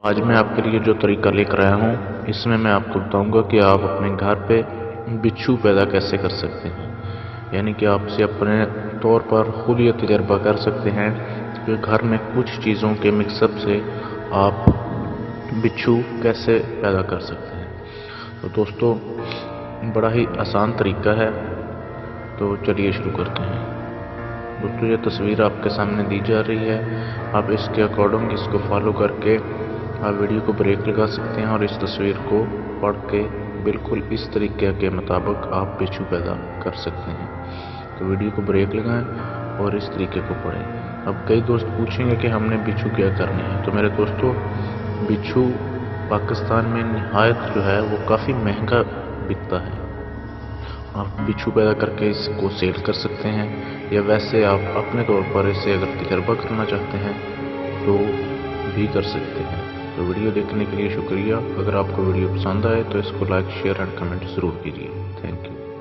आज मैं आपके लिए जो तरीका लेकर आया हूँ, इसमें मैं आपको बताऊंगा कि आप अपने घर पे बिच्छू पैदा कैसे कर सकते हैं। यानी कि आप इसे अपने तौर पर खुद ये तजर्बा कर सकते हैं कि घर में कुछ चीज़ों के मिक्सअप से आप बिच्छू कैसे पैदा कर सकते हैं। तो दोस्तों, बड़ा ही आसान तरीका है, तो चलिए शुरू करते हैं। दोस्तों, ये तस्वीर आपके सामने दी जा रही है, आप इसके अकॉर्डिंग इसको फॉलो करके आप वीडियो को ब्रेक लगा सकते हैं और इस तस्वीर को पढ़ के बिल्कुल इस तरीके के मुताबिक आप बिच्छू पैदा कर सकते हैं। तो वीडियो को ब्रेक लगाएं और इस तरीके को पढ़ें। अब कई दोस्त पूछेंगे कि हमने बिच्छू क्या करने हैं। तो मेरे दोस्तों, बिच्छू पाकिस्तान में निहायत जो है वो काफ़ी महंगा बिकता है। आप बिच्छू पैदा करके इसको सेल कर सकते हैं, या वैसे आप अपने तौर पर इसे अगर तजर्बा करना चाहते हैं तो भी कर सकते हैं। तो वीडियो देखने के लिए शुक्रिया। अगर आपको वीडियो पसंद आए तो इसको लाइक, शेयर एंड कमेंट ज़रूर कीजिए। Thank you.